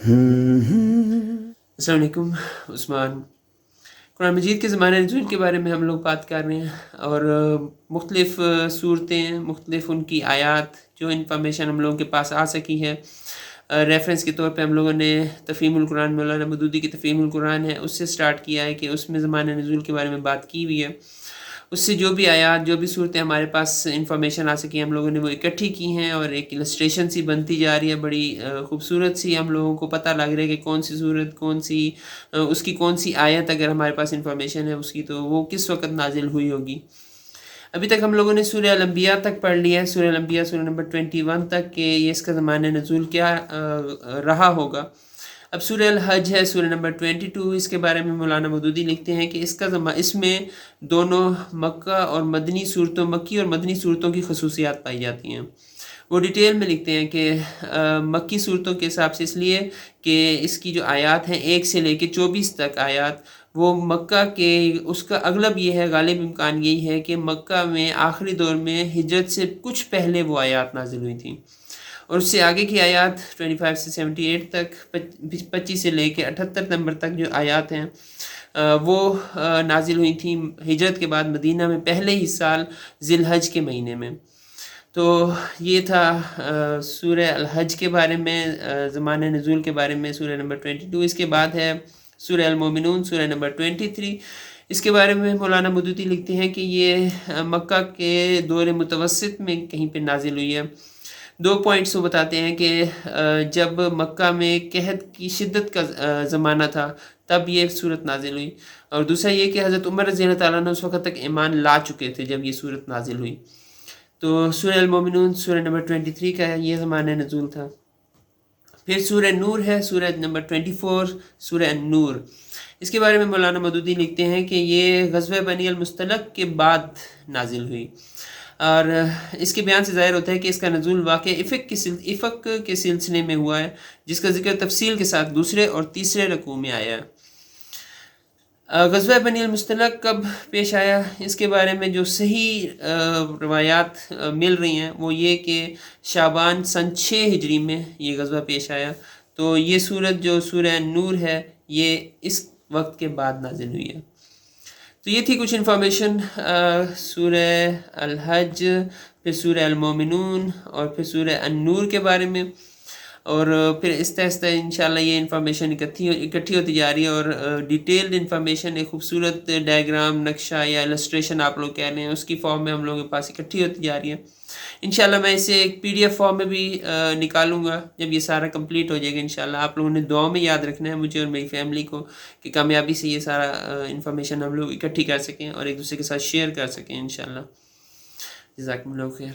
अस्सलाम वालेकुम उस्मान। कुरान मजीद के ज़माने नज़ूल के बारे में हम लोग बात कर रहे हैं और मुख्तलिफ़ सूरतें, मुख्तलिफ़ उनकी आयात जो इन्फॉर्मेशन हम लोगों के पास आ सकी है। रेफ़रेंस के तौर पे हम लोगों ने तफ़हीमुल कुरान, मौलाना मदूदी की तफ़हीमुल कुरान है, उससे स्टार्ट किया है कि उसमें ज़माने नज़ूल के बारे में बात की हुई है। उससे जो भी आयात, जो भी सूरतें हमारे पास इंफॉर्मेशन आ सकी, हम लोगों ने वो इकट्ठी की हैं और एक इलस्ट्रेशन सी बनती जा रही है, बड़ी खूबसूरत सी। हम लोगों को पता लग रहा है कि कौन सी सूरत, कौन सी उसकी कौन सी आयत अगर हमारे पास इंफॉर्मेशन है उसकी, तो वो किस वक़्त नाजिल हुई होगी। अभी तक हम लोगों ने सूरह अल-अंबिया तक पढ़ लिया है, सूरह अल-अंबिया सूरह नंबर 21 तक के ये इसका ज़माना नज़ूल क्या रहा होगा। अब सूरह अल-हज है, सूरह नंबर 22, इसके बारे में मौलाना मदूदी लिखते हैं कि इसमें दोनों मक्की और मदनी सूरतों की खसूसियात पाई जाती हैं। वो डिटेल में लिखते हैं कि मक्की सूरतों के हिसाब से इसलिए कि इसकी जो आयात हैं 1 से लेके 24 तक आयात, वो मक्का के, उसका अगलब ये है, गालिब इम्कान यही है कि मक्का में आखिरी दौर में हिजरत से कुछ पहले वो आयात नाजिल हुई थी और उससे आगे की आयात 25 से 78 तक, 25 से लेके 78 नंबर तक जो आयात हैं वो नाजिल हुई थी हिजरत के बाद मदीना में पहले ही साल ज़िलहज के महीने में। तो ये था सूरह अल-हज के बारे में, ज़माने नज़ूल के बारे में सूरह नंबर 22। इसके बाद है सूरह अल-मोमिनून, सूरह नंबर 23। इसके बारे में मौलाना मदूदी लिखते हैं कि ये मक्का के दौर मुतवस्सित में कहीं पे नाजिल हुई है। 2 पॉइंट्स वो बताते हैं कि जब मक्का में कहत की शिद्दत का ज़माना था तब ये सूरत नाजिल हुई, और दूसरा ये कि हज़रत उमर रज़ी अल्लाह तआला अन्हु उस वक़्त तक ईमान ला चुके थे जब ये सूरत नाजिल हुई। तो सूरह अल-मोमिनून सूरह नंबर 23 का ये ज़माना नज़ूल था। फिर सूरह नूर है, सूरह नंबर 24, सूरह नूर। इसके बारे में मौलाना मदूदी लिखते हैं कि ये ग़ज़वा बनी अल-मुस्तलक़ के बाद नाजिल हुई, और इसके बयान से ज़ाहिर होता है कि इसका नज़ूल वाक़या इफ़क के सिलसिले में हुआ है, जिसका ज़िक्र तफ़सील के साथ दूसरे और तीसरे रकू में आया है। ग़ज़वा बनी अल-मुस्तलक़ कब पेश आया, इसके बारे में जो सही रवायात मिल रही हैं वो ये कि शाबान सन 6 हिजरी में ये ग़ज़वा पेश आया। तो ये सूरत जो सूरह नूर है ये इस वक्त के बाद नाजिल हुई है। तो ये थी कुछ इन्फॉर्मेशन सूरह अल-हज, फिर सूरह अल-मोमिनून और फिर सूरह अन-नूर के बारे में, और फिर आहिस्ता-आहिस्ता इंशाल्लाह ये इन्फॉर्मेशन इकट्ठी होती जा रही है और डिटेल्ड इन्फॉर्मेशन, एक खूबसूरत डायग्राम, नक्शा या इलस्ट्रेशन आप लोग कह रहे हैं, उसकी फॉर्म में हम लोगों के पास इकट्ठी होती जा रही है। इंशाल्लाह मैं इसे एक PDF फॉर्म में भी निकालूंगा जब ये सारा कंप्लीट हो जाएगा। इंशाल्लाह आप लोगों ने दुआ में याद रखना है मुझे और मेरी फैमिली को कि कामयाबी से ये सारा इन्फॉर्मेशन हम लोग इकट्ठी कर सकें और एक दूसरे के साथ शेयर कर सकें इंशाल्लाह। जज़ाकुमुल्लाह खैर।